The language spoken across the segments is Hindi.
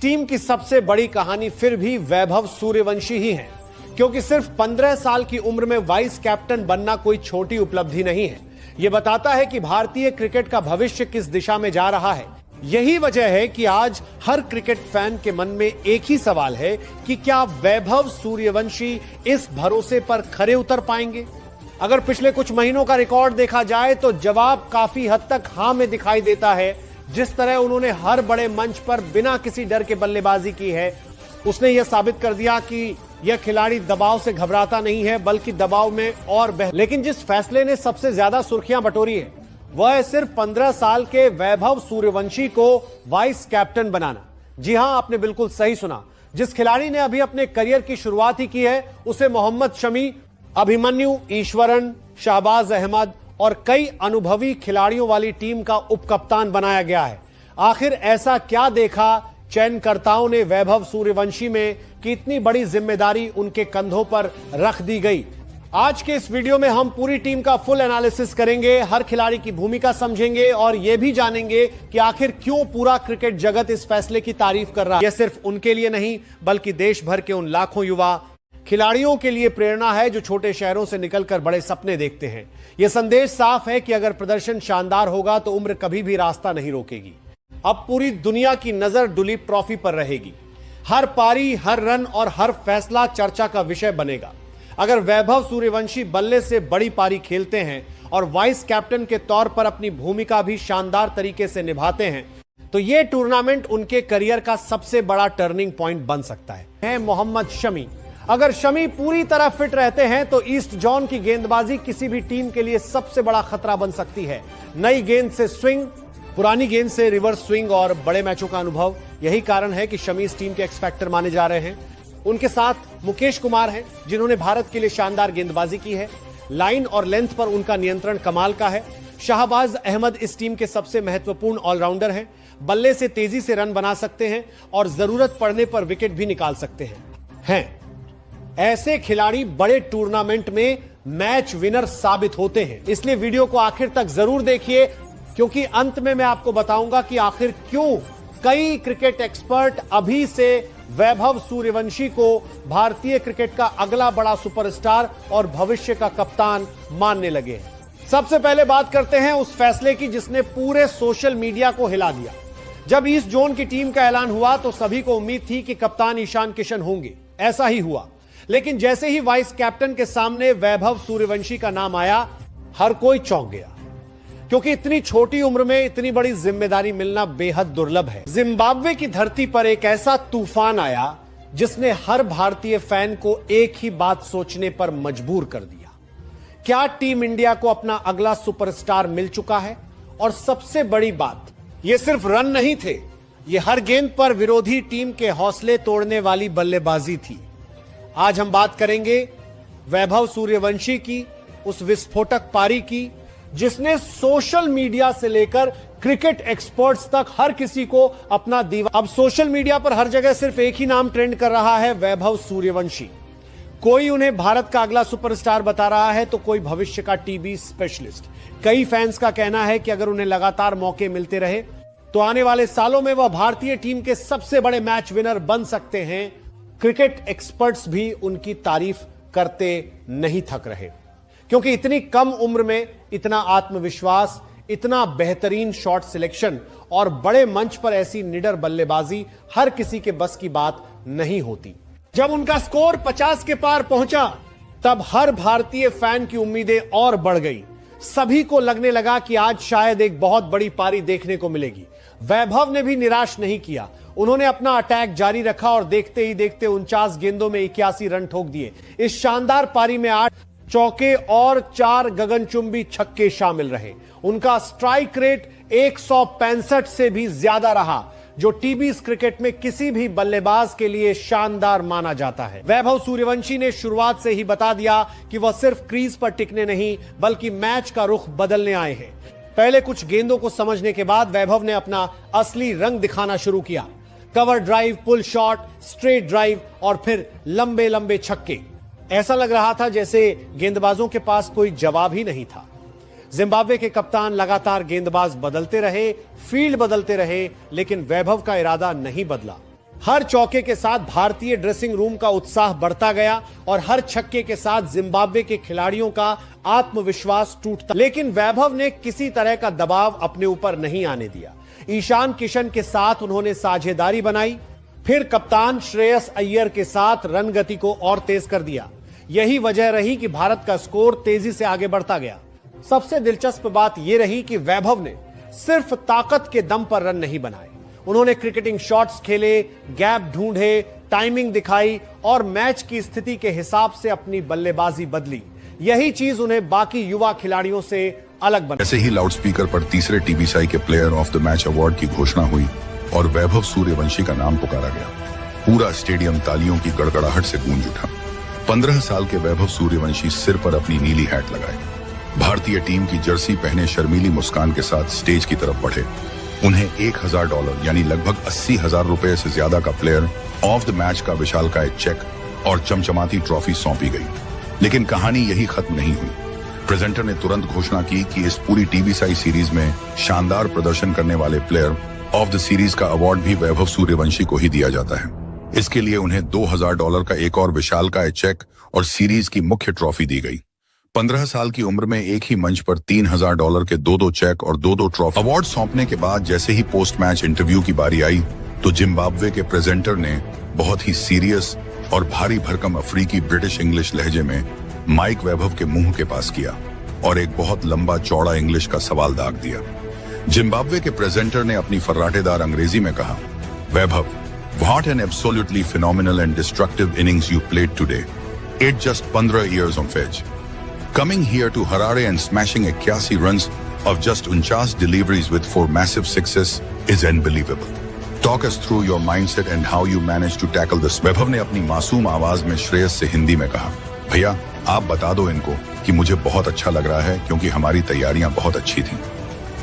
टीम की सबसे बड़ी कहानी फिर भी वैभव सूर्यवंशी ही है, क्योंकि सिर्फ 15 साल की उम्र में वाइस कैप्टन बनना कोई छोटी उपलब्धि नहीं है। यह बताता है कि भारतीय क्रिकेट का भविष्य किस दिशा में जा रहा है। यही वजह है कि आज हर क्रिकेट फैन के मन में एक ही सवाल है कि क्या वैभव सूर्यवंशी इस भरोसे पर खरे उतर पाएंगे। अगर पिछले कुछ महीनों का रिकॉर्ड देखा जाए तो जवाब काफी हद तक हां में दिखाई देता है। जिस तरह उन्होंने हर बड़े मंच पर बिना किसी डर के बल्लेबाजी की है, उसने यह साबित कर दिया कि यह खिलाड़ी दबाव से घबराता नहीं है, बल्कि दबाव में और लेकिन जिस फैसले ने सबसे ज्यादा सुर्खियां बटोरी है वह है सिर्फ 15 साल के वैभव सूर्यवंशी को वाइस कैप्टन बनाना। जी हां, आपने बिल्कुल सही सुना। जिस खिलाड़ी ने अभी अपने करियर की शुरुआत ही की है, उसे मोहम्मद शमी, अभिमन्यु, ईश्वरन, शाहबाज अहमद और कई अनुभवी खिलाड़ियों वाली टीम का उपकप्तान बनाया गया है। आखिर ऐसा क्या देखा चयनकर्ताओं ने वैभव सूर्यवंशी में कि इतनी बड़ी जिम्मेदारी उनके कंधों पर रख दी गई। आज के इस वीडियो में हम पूरी टीम का फुल एनालिसिस करेंगे, हर खिलाड़ी की भूमिका समझेंगे और यह भी जानेंगे कि आखिर क्यों पूरा क्रिकेट जगत इस फैसले की तारीफ कर रहा है। यह सिर्फ उनके लिए नहीं, बल्कि देश भर के उन लाखों युवा खिलाड़ियों के लिए प्रेरणा है जो छोटे शहरों से निकलकर बड़े सपने देखते हैं। यह संदेश साफ है कि अगर प्रदर्शन शानदार होगा तो उम्र कभी भी रास्ता नहीं रोकेगी। अब पूरी दुनिया की नजर दुलीप ट्रॉफी पर रहेगी। हर पारी, हर रन और हर फैसला चर्चा का विषय बनेगा। अगर वैभव सूर्यवंशी बल्ले से बड़ी पारी खेलते हैं और वाइस कैप्टन के तौर पर अपनी भूमिका भी शानदार तरीके से निभाते हैं, तो यह टूर्नामेंट उनके करियर का सबसे बड़ा टर्निंग पॉइंट बन सकता है। मोहम्मद शमी, अगर शमी पूरी तरह फिट रहते हैं तो ईस्ट जोन की गेंदबाजी किसी भी टीम के लिए सबसे बड़ा खतरा बन सकती है। नई गेंद से स्विंग, पुरानी गेंद से रिवर्स स्विंग और बड़े मैचों का अनुभव, यही कारण है कि शमी इस टीम के एक्स फैक्टर माने जा रहे हैं। उनके साथ मुकेश कुमार हैं, जिन्होंने भारत के लिए शानदार गेंदबाजी की है। लाइन और लेंथ पर उनका नियंत्रण कमाल का है। शाहबाज अहमद इस टीम के सबसे महत्वपूर्ण ऑलराउंडर हैं। बल्ले से तेजी से रन बना सकते हैं और जरूरत पड़ने पर विकेट भी निकाल सकते हैं। ऐसे खिलाड़ी बड़े टूर्नामेंट में मैच विनर साबित होते हैं। इसलिए वीडियो को आखिर तक जरूर देखिए, क्योंकि अंत में मैं आपको बताऊंगा कि आखिर क्यों कई क्रिकेट एक्सपर्ट अभी से वैभव सूर्यवंशी को भारतीय क्रिकेट का अगला बड़ा सुपरस्टार और भविष्य का कप्तान मानने लगे हैं। सबसे पहले बात करते हैं उस फैसले की जिसने पूरे सोशल मीडिया को हिला दिया। जब ईस्ट जोन की टीम का ऐलान हुआ तो सभी को उम्मीद थी कि कप्तान ईशान किशन होंगे। ऐसा ही हुआ, लेकिन जैसे ही वाइस कैप्टन के सामने वैभव सूर्यवंशी का नाम आया, हर कोई चौंक गया, क्योंकि इतनी छोटी उम्र में इतनी बड़ी जिम्मेदारी मिलना बेहद दुर्लभ है। जिम्बाब्वे की धरती पर एक ऐसा तूफान आया जिसने हर भारतीय फैन को एक ही बात सोचने पर मजबूर कर दिया। क्या टीम इंडिया को अपना अगला सुपरस्टार मिल चुका है? और सबसे बड़ी बात, यह सिर्फ रन नहीं थे, यह हर गेंद पर विरोधी टीम के हौसले तोड़ने वाली बल्लेबाजी थी। आज हम बात करेंगे वैभव सूर्यवंशी की उस विस्फोटक पारी की, जिसने सोशल मीडिया से लेकर क्रिकेट एक्सपर्ट्स तक हर किसी को अपना दीवाना। अब सोशल मीडिया पर हर जगह सिर्फ एक ही नाम ट्रेंड कर रहा है, वैभव सूर्यवंशी। कोई उन्हें भारत का अगला सुपरस्टार बता रहा है तो कोई भविष्य का टीबी स्पेशलिस्ट। कई फैंस का कहना है कि अगर उन्हें लगातार मौके मिलते रहे तो आने वाले सालों में वह भारतीय टीम के सबसे बड़े मैच विनर बन सकते हैं। क्रिकेट एक्सपर्ट्स भी उनकी तारीफ करते नहीं थक रहे, क्योंकि इतनी कम उम्र में इतना आत्मविश्वास, इतना बेहतरीन शॉट सिलेक्शन और बड़े मंच पर ऐसी निडर बल्लेबाजी हर किसी के बस की बात नहीं होती। जब उनका स्कोर 50 के पार पहुंचा, तब हर भारतीय फैन की उम्मीदें और बढ़ गई। सभी को लगने लगा कि आज शायद एक बहुत बड़ी पारी देखने को मिलेगी। वैभव ने भी निराश नहीं किया। उन्होंने अपना अटैक जारी रखा और देखते ही देखते 49 गेंदों में 81 रन ठोक दिए। इस शानदार पारी में 8 चौके और 4 गगनचुंबी छक्के शामिल रहे। उनका स्ट्राइक रेट 165 से भी ज्यादा रहा, जो टीबीज क्रिकेट में किसी भी बल्लेबाज के लिए शानदार माना जाता है। वैभव सूर्यवंशी ने शुरुआत से ही बता दिया कि वह सिर्फ क्रीज पर टिकने नहीं, बल्कि मैच का रुख बदलने आए हैं। पहले कुछ गेंदों को समझने के बाद वैभव ने अपना असली रंग दिखाना शुरू किया। Cover drive, pull shot, straight drive और फिर लंबे लंबे छक्के। ऐसा लग रहा था जैसे गेंदबाजों के पास कोई जवाब ही नहीं था। जिम्बाब्वे के कप्तान लगातार गेंदबाज बदलते रहे, फील्ड बदलते रहे, लेकिन वैभव का इरादा नहीं बदला। हर चौके के साथ भारतीय ड्रेसिंग रूम का उत्साह बढ़ता गया और हर छक्के के साथ जिम्बाब्वे के खिलाड़ियों का आत्मविश्वास टूटता। लेकिन वैभव ने किसी तरह का दबाव अपने ऊपर नहीं आने दिया। ईशान किशन के साथ उन्होंने साझेदारी बनाई, फिर कप्तान श्रेयस अय्यर के साथ रन गति को और तेज कर दिया। यही वजह रही कि भारत का स्कोर तेजी से आगे बढ़ता गया। सबसे दिलचस्प बात यह रही कि वैभव ने सिर्फ ताकत के दम पर रन नहीं बनाए, उन्होंने क्रिकेटिंग शॉट्स खेले, गैप ढूंढे, टाइमिंग दिखाई और मैच की स्थिति के हिसाब से अपनी बल्लेबाजी बदली। यही चीज उन्हें बाकी युवा खिलाड़ियों से अलग बना। ऐसे ही लाउडस्पीकर पर तीसरे टीबीसीआई के player of the match award की घोषणा हुई और वैभव सूर्यवंशी का नाम पुकारा गया। पूरा स्टेडियम तालियों की गड़गड़ाहट से गूंज उठा। 15 साल के वैभव सूर्यवंशी सिर पर अपनी नीली हैट लगाए, भारतीय टीम की जर्सी पहने शर्मीली मुस्कान के साथ स्टेज की तरफ बढ़े। उन्हें $1000 यानी लगभग 80,000 रुपए से ज्यादा का प्लेयर ऑफ द मैच का विशालकाय चेक और चमचमाती ट्रॉफी सौंपी गई। लेकिन कहानी यही खत्म नहीं हुई। प्रेजेंटर ने तुरंत घोषणा की कि इस पूरी टीबीसीआई सीरीज में शानदार प्रदर्शन करने वाले प्लेयर ऑफ द सीरीज का अवार्ड भी वैभव सूर्यवंशी को ही दिया जाता है। इसके लिए उन्हें $2000 का एक और विशालकाय चेक और सीरीज की मुख्य ट्रॉफी दी गई। 15 साल की उम्र में एक ही मंच पर $3000 के 2-2 चेक और 2-2 ट्रॉफी। अवार्ड सौंपने के बाद जैसे ही पोस्ट मैच इंटरव्यू की बारी आई तो जिम्बाब्वे के प्रेजेंटर ने बहुत ही सीरियस और भारी भरकम अफ्रीकी ब्रिटिश इंग्लिश लहजे में माइक वैभव के मुंह के पास किया और एक बहुत लंबा चौड़ा इंग्लिश का सवाल दाग दिया। जिम्बाब्वे के प्रेजेंटर ने अपनी फर्राटेदार अंग्रेजी में कहा, वैभव, what an absolutely phenomenal and destructive innings you played today. It just 15 years of age. Coming here to Harare and smashing 81 runs of just 49 deliveries with 4 massive sixes is unbelievable. Talk us through your mindset and how you managed to tackle this. वैभव ने अपनी मासूम आवाज में श्रेयस से हिंदी में कहा, भैया आप बता दो इनको कि मुझे बहुत अच्छा लग रहा है क्योंकि हमारी तैयारियां बहुत अच्छी थी।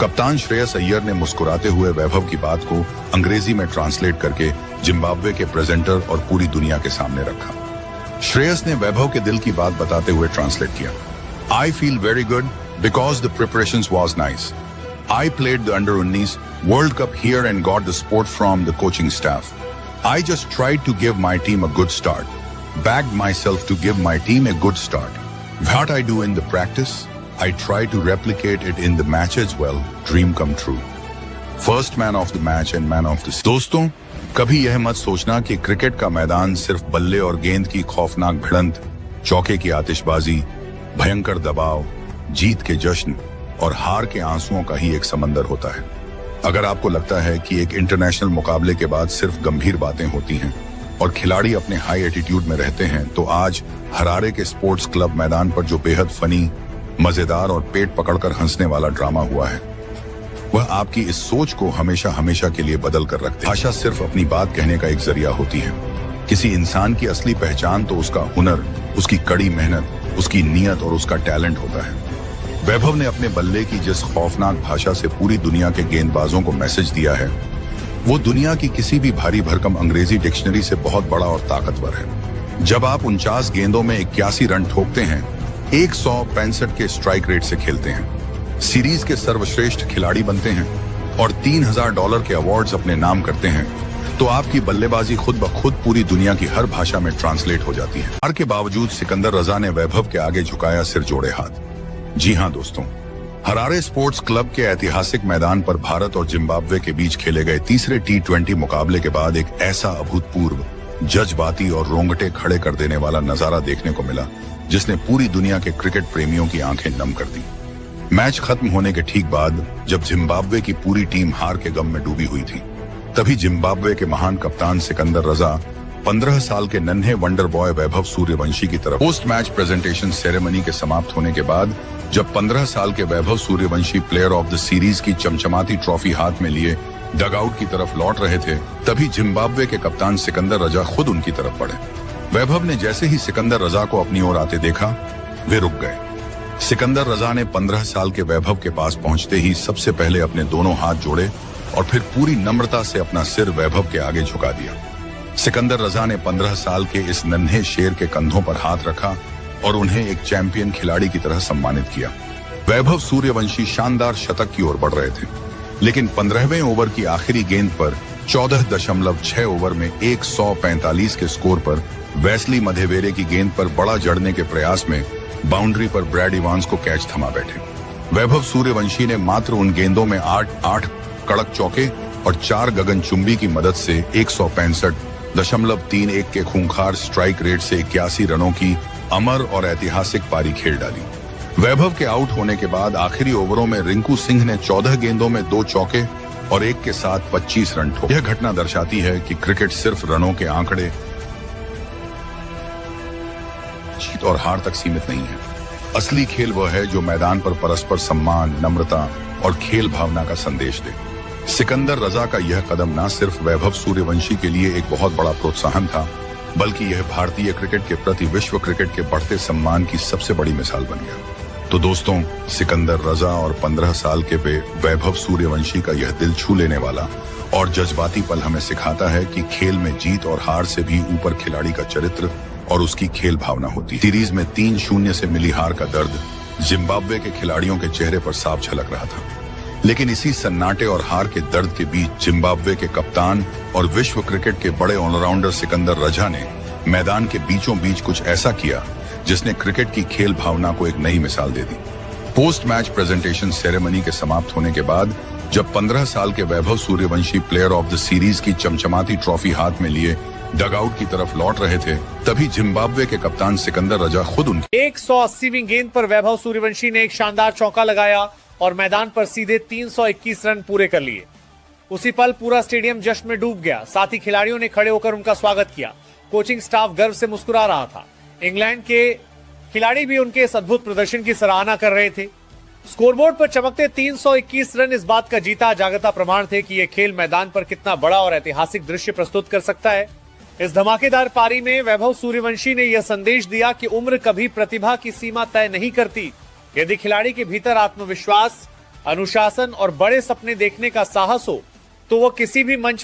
कप्तान श्रेयस अय्यर ने मुस्कुराते हुए वैभव की बात को अंग्रेजी में ट्रांसलेट करके जिम्बाब्वे के प्रेजेंटर और पूरी दुनिया के सामने रखा। श्रेयस ने वैभव के दिल की बात बताते हुए ट्रांसलेट किया, I feel very good because the preparations was nice. I played the Under-19 World Cup here and got the support from the coaching staff. I just tried to give my team a good start. Bagged myself to give my team a good start. What I do in the practice, I try to replicate it in the match as well. Dream come true. First man of the match and man of the season. दोस्तों, कभी यह मत सोचना कि क्रिकेट का मैदान सिर्फ बल्ले और गेंद की खौफनाक भिड़ंत, चौके की आतिशबाजी, भयंकर दबाव, जीत के जश्न और हार के आंसुओं का ही एक समंदर होता है। अगर आपको लगता है कि एक इंटरनेशनल मुकाबले के बाद सिर्फ गंभीर बातें होती हैं और खिलाड़ी अपने हाई एटीट्यूड में रहते हैं, तो आज हरारे के स्पोर्ट्स क्लब मैदान पर जो बेहद फनी, मजेदार और पेट पकड़कर हंसने वाला ड्रामा हुआ है, वह आपकी इस सोच को हमेशा हमेशा के लिए बदल कर रखते हैं। भाषा सिर्फ अपनी बात कहने का एक जरिया होती है। किसी इंसान की असली पहचान तो उसका हुनर, उसकी कड़ी मेहनत, उसकी नीयत और उसका टैलेंट होता है। वैभव ने अपने बल्ले की जिस खौफनाक भाषा से पूरी दुनिया के गेंदबाजों को मैसेज दिया है, वो दुनिया की किसी भी भारी भरकम अंग्रेजी डिक्शनरी से बहुत बड़ा और ताकतवर है। जब आप 49 गेंदों में 81 रन ठोकते हैं, 165 के स्ट्राइक रेट से खेलते हैं, सीरीज के सर्वश्रेष्ठ खिलाड़ी बनते हैं और $3000 के अवार्ड्स अपने नाम करते हैं, तो आपकी बल्लेबाजी खुद ब खुद पूरी दुनिया की हर भाषा में ट्रांसलेट हो जाती है। हार के बावजूद सिकंदर रजा ने वैभव के आगे झुकाया सिर जोड़े हाथ। जी हां दोस्तों, हरारे स्पोर्ट्स क्लब के ऐतिहासिक मैदान पर भारत और जिम्बाब्वे के बीच खेले गए तीसरे T20 मुकाबले के बाद एक ऐसा अभूतपूर्व, जज्बाती और रोंगटे खड़े कर देने वाला नजारा देखने को मिला जिसने पूरी दुनिया के क्रिकेट प्रेमियों की आंखें नम कर दी। मैच खत्म होने के ठीक बाद जब जिम्बाब्वे की पूरी टीम हार के गम में डूबी हुई थी, तभी जिम्बाब्वे के महान कप्तान सिकंदर रजा 15 साल के नन्हे वंडर बॉय वैभव सूर्यवंशी की तरफ पोस्ट मैच प्रेजेंटेशन सेरेमनी के समाप्त होने के बाद जब 15 साल के Vaibhav Suryavanshi player of the series की चमचमाती ट्रॉफी हाथ में लिए डगआउट की तरफ लौट रहे थे, तभी जिम्बाब्वे के कप्तान सिकंदर रजा खुद उनकी तरफ बढ़े। वैभव ने जैसे ही सिकंदर रजा को अपनी ओर आते देखा, वे रुक गए। सिकंदर रजा ने 15 साल के वैभव के पास पहुंचते ही सबसे पहले अपने दोनों हाथ जोड़े और फिर पूरी नम्रता से अपना सिर वैभव के आगे झुका दिया। सिकंदर रजा ने 15 साल के इस नन्हे शेर के कंधों पर हाथ रखा और उन्हें एक चैंपियन खिलाड़ी की तरह सम्मानित किया। वैभव सूर्यवंशी शानदार शतक की ओर बढ़ रहे थे, लेकिन 15वें ओवर की आखिरी गेंद पर 14.6 ओवर में 145 के स्कोर पर वेस्ली मधेवेरे की गेंद पर बड़ा जड़ने के प्रयास में बाउंड्री पर ब्रैड इवांस को कैच थमा बैठे। वैभव सूर्यवंशी ने मात्र उन गेंदों में 8 कड़क चौके और 4 गगनचुंबी की मदद से 165.31 के खूंखार स्ट्राइक रेट से 81 रनों की अमर और ऐतिहासिक पारी खेल डाली। वैभव के आउट होने के बाद आखिरी ओवरों में रिंकू सिंह ने 14 गेंदों में 2 चौके और 1 के साथ 25 रन ठोके। यह घटना दर्शाती है कि क्रिकेट सिर्फ रनों के आंकड़े, जीत और हार तक सीमित नहीं है। असली खेल वह है जो मैदान पर परस्पर सम्मान, नम्रता और खेल भावना का संदेश दे। सिकंदर रजा का यह कदम न सिर्फ वैभव सूर्यवंशी के लिए एक बहुत बड़ा प्रोत्साहन था, बल्कि यह भारतीय क्रिकेट के प्रति विश्व क्रिकेट के बढ़ते सम्मान की सबसे बड़ी मिसाल बन गया। तो दोस्तों, सिकंदर रजा और 15 साल के वैभव सूर्यवंशी का यह दिल छू लेने वाला और जज्बाती पल हमें सिखाता है कि खेल में जीत और हार से भी ऊपर खिलाड़ी का चरित्र और उसकी खेल भावना होती है। सीरीज में 3-0 से मिली हार का दर्द जिम्बाब्वे के खिलाड़ियों के चेहरे पर साफ झलक रहा था, लेकिन इसी सन्नाटे और हार के दर्द के बीच जिम्बाब्वे के कप्तान और विश्व क्रिकेट के बड़े ऑलराउंडर सिकंदर रजा ने मैदान के बीचों बीच कुछ ऐसा किया जिसने क्रिकेट की खेल भावना को एक नई मिसाल दे दी। पोस्ट मैच प्रेजेंटेशन सेरेमनी के समाप्त होने के बाद जब 15 साल के Vaibhav Suryavanshi player of the series की चमचमाती ट्रॉफी हाथ में लिए डगआउट की तरफ लौट रहे थे, तभी जिम्बाब्वे के कप्तान सिकंदर रजा खुद उनकी 180वीं गेंद पर वैभव सूर्यवंशी ने एक शानदार चौका लगाया और मैदान पर सीधे 321 रन पूरे कर लिए। उसी पल पूरा स्टेडियम जश्न में डूब गया। साथ ही खिलाड़ियों ने खड़े होकर उनका स्वागत किया। कोचिंग स्टाफ गर्व से मुस्कुरा रहा था। इंग्लैंड के खिलाड़ी भी उनके इस अद्भुत प्रदर्शन की सराहना कर रहे थे। स्कोरबोर्ड पर चमकते 321 रन इस बात का जीता जागता प्रमाण थे कि यह खेल मैदान पर कितना बड़ा और ऐतिहासिक दृश्य प्रस्तुत कर सकता है। इस धमाकेदार पारी में वैभव सूर्यवंशी ने यह संदेश दिया कि उम्र कभी प्रतिभा की सीमा तय नहीं करती। यदि खिलाड़ी के भीतर आत्मविश्वास, अनुशासन और बड़े सपने देखने का साहस हो, तो वो किसी भी मंच